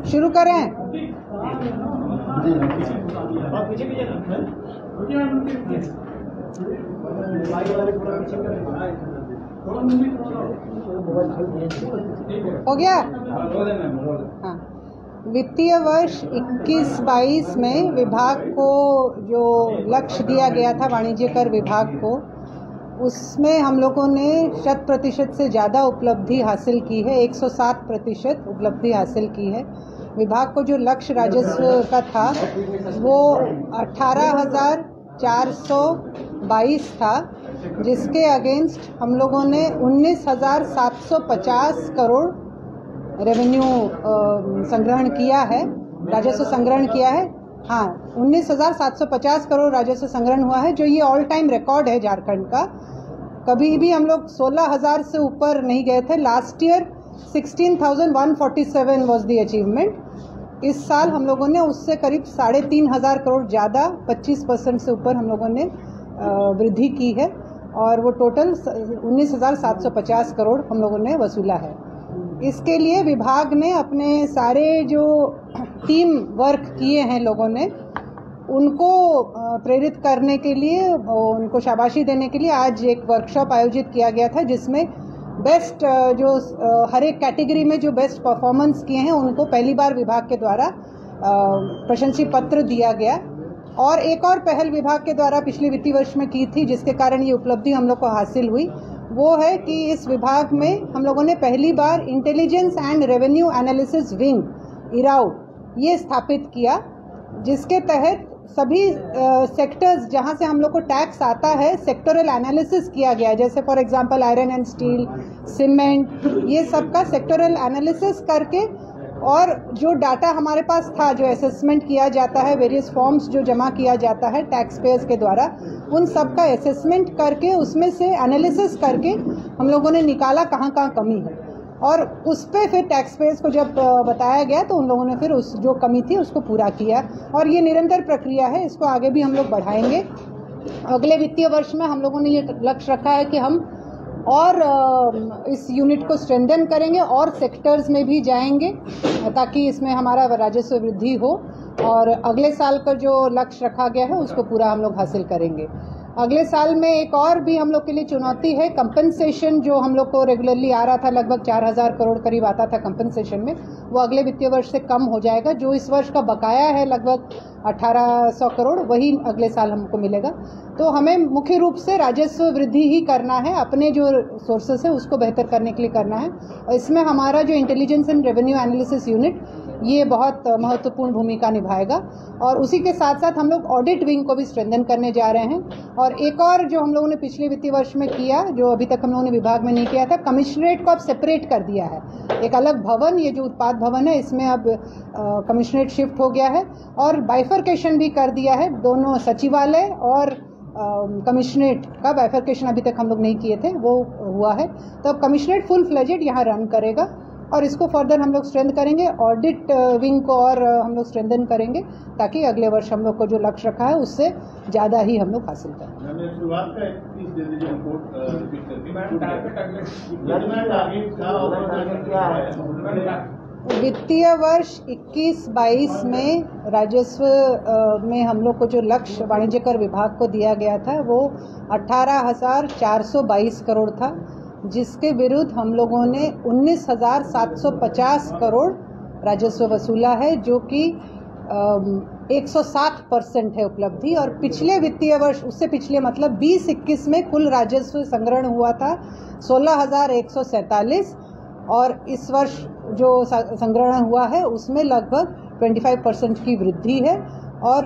शुरू करें। हो गया? हाँ। वित्तीय वर्ष 21-22 में विभाग को जो लक्ष्य दिया गया था वाणिज्य कर विभाग को, उसमें हम लोगों ने 100% से ज़्यादा उपलब्धि हासिल की है। 107% उपलब्धि हासिल की है। विभाग को जो लक्ष्य राजस्व का था वो 18,422 था, जिसके अगेंस्ट हम लोगों ने 19,750 करोड़ रेवेन्यू संग्रहण किया है, राजस्व संग्रहण किया है। हाँ, 19,750 करोड़ राजस्व संग्रहण हुआ है, जो ये ऑल टाइम रिकॉर्ड है झारखंड का। कभी भी हम लोग 16,000 से ऊपर नहीं गए थे। Last year 16,147 was the achievement. इस साल हम लोगों ने उससे करीब 3,500 करोड़ ज़्यादा 25% से ऊपर हम लोगों ने वृद्धि की है, और वो टोटल 19,750 करोड़ हम लोगों ने वसूला है। इसके लिए विभाग ने अपने सारे जो टीम वर्क किए हैं लोगों ने, उनको प्रेरित करने के लिए, उनको शाबाशी देने के लिए आज एक वर्कशॉप आयोजित किया गया था, जिसमें बेस्ट जो हर एक कैटेगरी में जो बेस्ट परफॉर्मेंस किए हैं उनको पहली बार विभाग के द्वारा प्रशंसा पत्र दिया गया। और एक और पहल विभाग के द्वारा पिछले वित्तीय वर्ष में की थी, जिसके कारण ये उपलब्धि हम लोग को हासिल हुई, वो है कि इस विभाग में हम लोगों ने पहली बार intelligence and revenue analysis wing इराउ ये स्थापित किया, जिसके तहत सभी सेक्टर्स जहां से हम लोग को टैक्स आता है सेक्टोरल एनालिसिस किया गया। जैसे for example iron and steel, cement, ये सब का सेक्टोरल एनालिसिस करके, और जो डाटा हमारे पास था, जो असेसमेंट किया जाता है, वेरियस फॉर्म्स जो जमा किया जाता है टैक्स पेयर्स के द्वारा, उन सब का असेसमेंट करके उसमें से एनालिसिस करके हम लोगों ने निकाला कहाँ कहाँ कमी है, और उस पे फिर टैक्स पेयर्स को जब बताया गया तो उन लोगों ने फिर उस जो कमी थी उसको पूरा किया। और ये निरंतर प्रक्रिया है, इसको आगे भी हम लोग बढ़ाएंगे। अगले वित्तीय वर्ष में हम लोगों ने ये लक्ष्य रखा है कि हम और इस यूनिट को स्ट्रेंथन करेंगे और सेक्टर्स में भी जाएंगे, ताकि इसमें हमारा राजस्व वृद्धि हो, और अगले साल का जो लक्ष्य रखा गया है उसको पूरा हम लोग हासिल करेंगे। अगले साल में एक और भी हम लोग के लिए चुनौती है, कंपनसेशन जो हम लोग को रेगुलरली आ रहा था, लगभग 4,000 करोड़ करीब आता था कंपनसेशन में, वो अगले वित्तीय वर्ष से कम हो जाएगा। जो इस वर्ष का बकाया है लगभग 1,800 करोड़, वही अगले साल हमको मिलेगा। तो हमें मुख्य रूप से राजस्व वृद्धि ही करना है, अपने जो सोर्सेस है उसको बेहतर करने के लिए करना है, और इसमें हमारा जो intelligence and revenue analysis unit ये बहुत महत्वपूर्ण भूमिका निभाएगा। और उसी के साथ साथ हम लोग ऑडिट विंग को भी स्ट्रेंथन करने जा रहे हैं। और एक और जो हम लोगों ने पिछले वित्तीय वर्ष में किया, जो अभी तक हम लोगों ने विभाग में नहीं किया था, कमिश्नरेट को अब सेपरेट कर दिया है, एक अलग भवन, ये जो उत्पाद भवन है इसमें अब कमिश्नरेट शिफ्ट हो गया है, और बाइफर्केशन भी कर दिया है, दोनों सचिवालय और कमिश्नरेट का बाइफर्केशन अभी तक हम लोग नहीं किए थे, वो हुआ है। तो अब कमिश्नरेट फुल फ्लेजेड यहाँ रन करेगा, और इसको फर्दर हम लोग स्ट्रेंथ करेंगे। ऑडिट विंग को और हम लोग स्ट्रेंथन करेंगे, ताकि अगले वर्ष हम लोग को जो लक्ष्य रखा है उससे ज़्यादा ही हम लोग हासिल करें। वित्तीय वर्ष 21-22 में राजस्व में हम लोग को जो लक्ष्य वाणिज्य कर विभाग को दिया गया था वो 18,422 करोड़ था, जिसके विरुद्ध हम लोगों ने 19,750 करोड़ राजस्व वसूला है, जो कि 107% है उपलब्धि। और पिछले वित्तीय वर्ष, उससे पिछले मतलब 20-21 में कुल राजस्व संग्रहण हुआ था 16,147, और इस वर्ष जो संग्रहण हुआ है उसमें लगभग 25% की वृद्धि है, और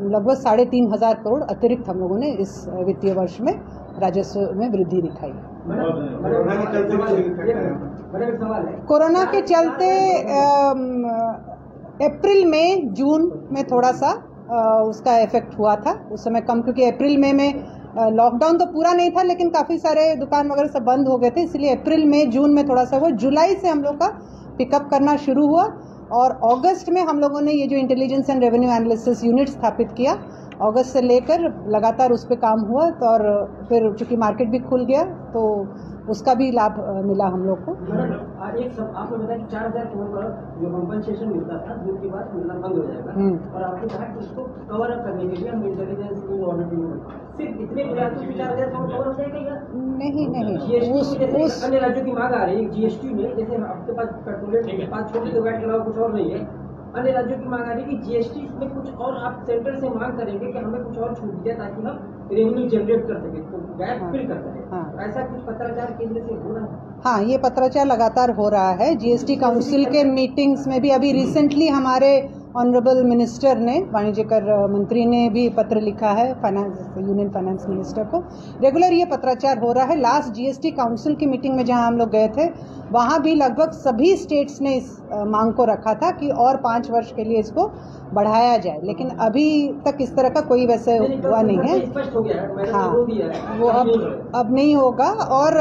लगभग 3,500 करोड़ अतिरिक्त हम लोगों ने इस वित्तीय वर्ष में राजस्व में वृद्धि दिखाई। कोरोना के चलते अप्रैल में जून में थोड़ा सा उसका इफेक्ट हुआ था, उस समय कम, क्योंकि अप्रैल में लॉकडाउन तो पूरा नहीं था, लेकिन काफ़ी सारे दुकान वगैरह सब बंद हो गए थे, इसलिए अप्रैल में जून में थोड़ा सा हुआ। जुलाई से हम लोग का पिकअप करना शुरू हुआ, और अगस्त में हम लोगों ने ये जो intelligence and revenue analysis unit स्थापित किया, अगस्त से लेकर लगातार उस पर काम हुआ। तो और फिर चूँकि मार्केट भी खुल गया तो उसका भी लाभ मिला हम लोग को। एक सब आपने बताया कि 4,000 करोड़ का जो कम्पनसेशन मिलता था दूध के बाद मिलना बंद हो जाएगा, और आपने कहा कि उसको कवर अप करने के लिए हम इंटेलिजेंस सिर्फ इतने प्रयासों से 4,000 करोड़ कवर हो जाएगा या नहीं? जीएसटी अन्य राज्यों की मांग आ रही है जीएसटी में, जैसे आपके पास पेट्रोलियम के पास छोटे तो वैट के अलावा कुछ और नहीं है, अन्य राज्यों की मांग आ रही है कि जीएसटी में कुछ और आप सेंटर से मांग करेंगे कि हमें कुछ और छूट दिया ताकि हम रेवेन्यू जनरेट कर सके, तो गैप फिल कर सके। ऐसा कुछ पत्राचार केंद्र से हो रहा है? हाँ, ये पत्राचार लगातार हो रहा है। जीएसटी काउंसिल के मीटिंग्स में भी अभी रिसेंटली हमारे ऑनरेबल मिनिस्टर ने, वाणिज्य कर मंत्री ने भी पत्र लिखा है यूनियन फाइनेंस मिनिस्टर को। रेगुलर ये पत्राचार हो रहा है। लास्ट जीएसटी काउंसिल की मीटिंग में जहां हम लोग गए थे वहां भी लगभग सभी स्टेट्स ने इस मांग को रखा था कि और 5 वर्ष के लिए इसको बढ़ाया जाए, लेकिन अभी तक इस तरह का कोई वैसे हुआ नहीं है। हाँ, वो अब नहीं होगा। और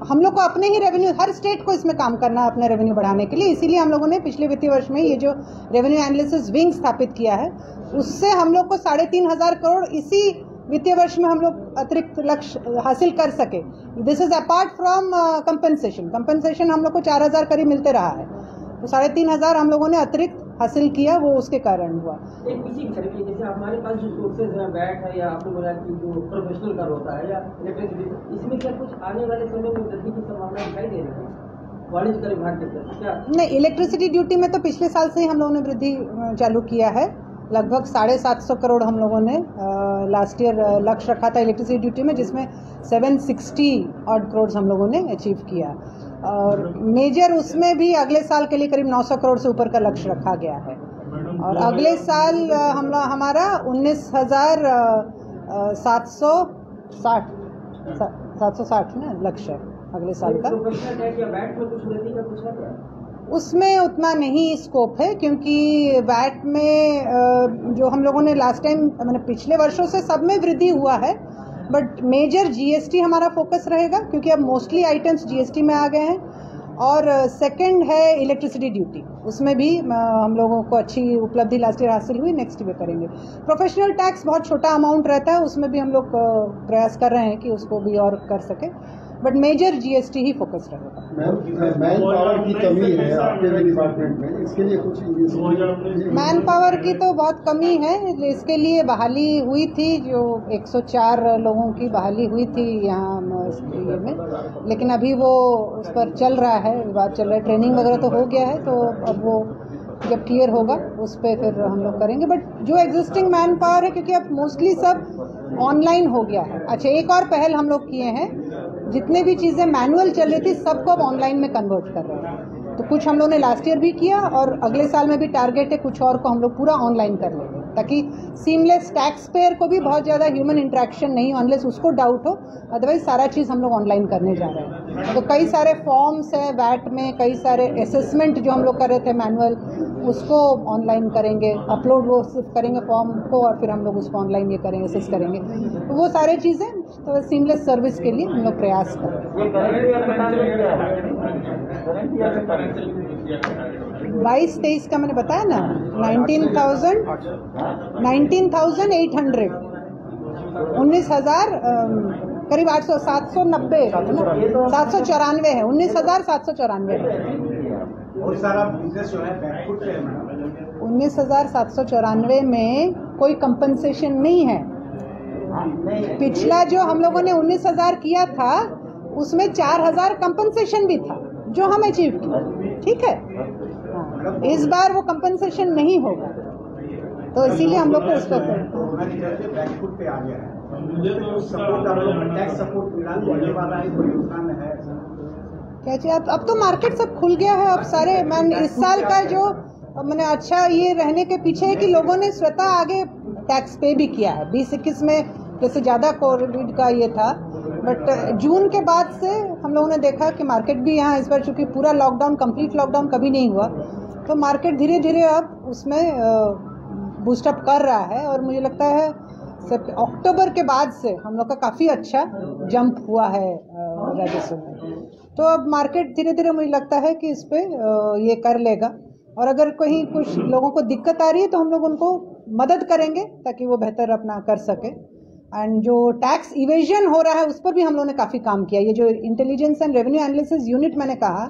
हम लोग को अपने ही रेवेन्यू, हर स्टेट को इसमें काम करना है अपने रेवेन्यू बढ़ाने के लिए। इसीलिए हम लोगों ने पिछले वित्तीय वर्ष में ये जो रेवेन्यू एनालिसिस विंग स्थापित किया है उससे हम लोग को 3,500 करोड़ इसी वित्तीय वर्ष में हम लोग अतिरिक्त लक्ष्य हासिल कर सके। This is apart from compensation हम लोग को 4,000 करीब मिलते रहा है, तो 3,500 हम लोगों ने अतिरिक्त हासिल किया, वो उसके कारण हुआ। एक इसी तरीके जैसे हमारे पास जो सोर्सेज है, वैट है या आपने बोला कि जो प्रोफेशनल कर होता है या इलेक्ट्रिसिटी, इसमें क्या कुछ आने वाले समय में वृद्धि की संभावना दिखाई दे रही है वाणिज्य कर विभाग के तरफ क्या? नहीं, इलेक्ट्रिसिटी ड्यूटी में तो पिछले साल से ही हम लोगों ने वृद्धि चालू किया है। लगभग 750 करोड़ हम लोगों ने लास्ट ईयर लक्ष्य रखा था इलेक्ट्रिसिटी ड्यूटी में, जिसमें 760 ऑड करोड़ हम लोगों ने अचीव किया। और मेजर उसमें भी अगले साल के लिए करीब 900 करोड़ से ऊपर का लक्ष्य रखा गया है। और अगले साल हमारा 19,760 ना लक्ष्य है अगले साल का। उसमें उतना नहीं स्कोप है, क्योंकि वैट में जो हम लोगों ने लास्ट टाइम मैंने पिछले वर्षों से सब में वृद्धि हुआ है, बट मेजर जीएसटी हमारा फोकस रहेगा क्योंकि अब मोस्टली आइटम्स जीएसटी में आ गए हैं। और सेकंड है इलेक्ट्रिसिटी ड्यूटी, उसमें भी हम लोगों को अच्छी उपलब्धि लास्ट ईयर हासिल हुई, नेक्स्ट ईयर करेंगे। प्रोफेशनल टैक्स बहुत छोटा अमाउंट रहता है, उसमें भी हम लोग प्रयास कर रहे हैं कि उसको भी और कर सके, बट मेजर जीएसटी ही फोकस रहेगा। मैन पावर की कमी है आपके डिपार्टमेंट में, इसके लिए कुछ मैन पावर की तो बहुत कमी है। इसके लिए बहाली हुई थी, जो 104 लोगों की बहाली हुई थी यहाँ में, लेकिन अभी वो उस पर चल रहा है, विवाद चल रहा है। ट्रेनिंग वगैरह तो हो गया है, तो अब वो जब क्लियर होगा उस पर फिर हम लोग करेंगे। बट जो एग्जिस्टिंग मैन पावर है, क्योंकि अब मोस्टली सब ऑनलाइन हो गया है। अच्छा, एक और पहल हम लोग किए हैं, जितने भी चीज़ें मैनुअल चल रही थी सबको अब ऑनलाइन में कन्वर्ट कर रहे हैं। तो कुछ हम लोग ने लास्ट ईयर भी किया और अगले साल में भी टारगेट है कुछ और को हम लोग पूरा ऑनलाइन कर लेंगे, ताकि सीमलेस टैक्स पेयर को भी बहुत ज़्यादा ह्यूमन इंटरेक्शन नहीं, अनलेस उसको डाउट हो, अदरवाइज सारा चीज़ हम लोग ऑनलाइन करने जा रहे हैं। तो कई सारे फॉर्म्स हैं वैट में, कई सारे असेसमेंट जो हम लोग कर रहे थे मैनुअल, उसको ऑनलाइन करेंगे, अपलोड वो सिर्फ करेंगे फॉर्म को और फिर हम लोग उसको ऑनलाइन ये करेंगे, असेस करेंगे। तो वो सारे चीज़ें तो सीमलेस सर्विस के लिए हम लोग प्रयास कर रहे हैं। 22-23 का मैंने बताया ना, 19,800 19,000 करीब 800 790 794 है, 19,794 19,794 में कोई कंपनसेशन नहीं है। पिछला जो हम लोगों ने 19,000 किया था उसमें 4,000 कंपनसेशन भी था जो हम अचीव किया, ठीक है। हाँ, इस बार वो कंपनसेशन नहीं होगा, तो इसीलिए हम लोग को उस पर क्या चाहिए। अब तो मार्केट सब खुल गया है। अब सारे मैंने इस साल का जो मैंने अच्छा ये रहने के पीछे है कि लोगों ने स्वतः आगे टैक्स पे भी किया है। 2021 में जैसे ज़्यादा कोविड का ये था, बट जून के बाद से हम लोगों ने देखा कि मार्केट भी यहाँ इस बार, चूँकि पूरा लॉकडाउन, कंप्लीट लॉकडाउन कभी नहीं हुआ, तो मार्केट धीरे धीरे अब उसमें बूस्टअप कर रहा है। और मुझे लगता है अक्टूबर के बाद से हम लोग का काफ़ी अच्छा जंप हुआ है राजस्व में। तो अब मार्केट धीरे धीरे मुझे लगता है कि इस पर ये कर लेगा। और अगर कहीं कुछ लोगों को दिक्कत आ रही है तो हम लोग उनको मदद करेंगे ताकि वो बेहतर अपना कर सके। एंड जो टैक्स इवेजन हो रहा है उस पर भी हम लोगों ने काफ़ी काम किया। ये जो intelligence and revenue analysis unit मैंने कहा,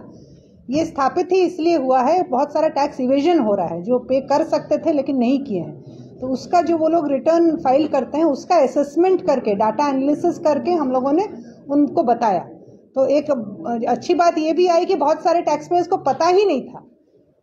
ये स्थापित ही इसलिए हुआ है, बहुत सारा टैक्स इवेजन हो रहा है जो पे कर सकते थे लेकिन नहीं किए हैं। तो उसका जो वो लोग रिटर्न फाइल करते हैं उसका असेसमेंट करके, डाटा एनालिसिस करके हम लोगों ने उनको बताया। तो एक अच्छी बात ये भी आई कि बहुत सारे टैक्स पेयर्स को पता ही नहीं था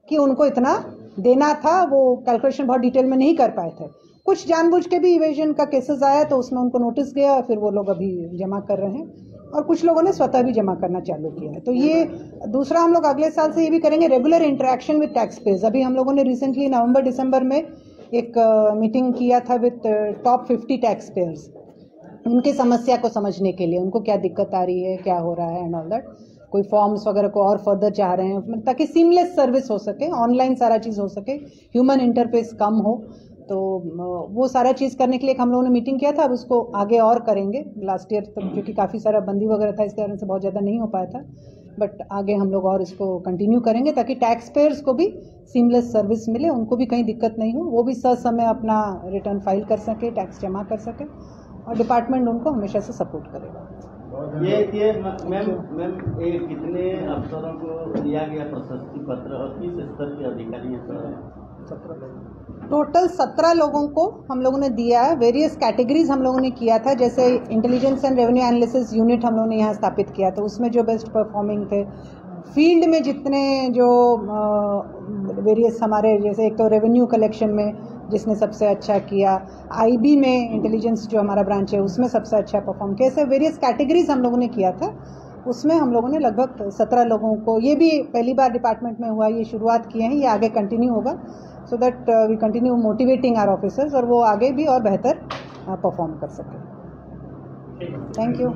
कि उनको इतना देना था, वो कैलकुलेशन बहुत डिटेल में नहीं कर पाए थे। कुछ जानबूझ के भी इवेजन का केसेस आया तो उसमें उनको नोटिस गया, फिर वो लोग अभी जमा कर रहे हैं और कुछ लोगों ने स्वतः भी जमा करना चालू किया है। तो ये दूसरा, हम लोग अगले साल से ये भी करेंगे regular interaction with tax payers. अभी हम लोगों ने रिसेंटली नवंबर दिसंबर में एक मीटिंग किया था विद टॉप 50 टैक्स पेयर्स, उनकी समस्या को समझने के लिए, उनको क्या दिक्कत आ रही है, क्या हो रहा है एंड ऑल दैट। कोई फॉर्म्स वगैरह को और फर्दर चाह रहे हैं ताकि सीमलेस सर्विस हो सके, ऑनलाइन सारा चीज़ हो सके, ह्यूमन इंटरफेस कम हो। तो वो सारा चीज़ करने के लिए हम लोगों ने मीटिंग किया था। अब उसको आगे और करेंगे। लास्ट ईयर तो क्योंकि काफ़ी सारा बंदी वगैरह था, इस कारण से बहुत ज़्यादा नहीं हो पाया था, बट आगे हम लोग और इसको कंटिन्यू करेंगे ताकि टैक्स पेयर्स को भी सीमलेस सर्विस मिले, उनको भी कहीं दिक्कत नहीं हो, वो भी समय अपना रिटर्न फाइल कर सके, टैक्स जमा कर सके और डिपार्टमेंट उनको हमेशा से सपोर्ट करेगा। ये मैम ये कितने अफसरों को दिया गया प्रशस्ति पत्र और किस स्तर के अधिकारी हैं? टोटल 17 लोगों को हम लोगों ने दिया है। वेरियस कैटेगरीज हम लोगों ने किया था, जैसे intelligence and revenue analysis unit हम लोगों ने यहाँ स्थापित किया था, उसमें जो बेस्ट परफॉर्मिंग थे, फील्ड में जितने जो वेरियस हमारे, जैसे एक तो रेवेन्यू कलेक्शन में जिसने सबसे अच्छा किया, आईबी में इंटेलिजेंस जो हमारा ब्रांच है उसमें सबसे अच्छा परफॉर्म किया, ऐसे वेरियस कैटेगरीज हम लोगों ने किया था। उसमें हम लोगों ने लगभग 17 लोगों को, ये भी पहली बार डिपार्टमेंट में हुआ, ये शुरुआत किए हैं, ये आगे कंटिन्यू होगा, so that we continue motivating our officers और वो आगे भी और बेहतर परफॉर्म कर सकें। Thank you.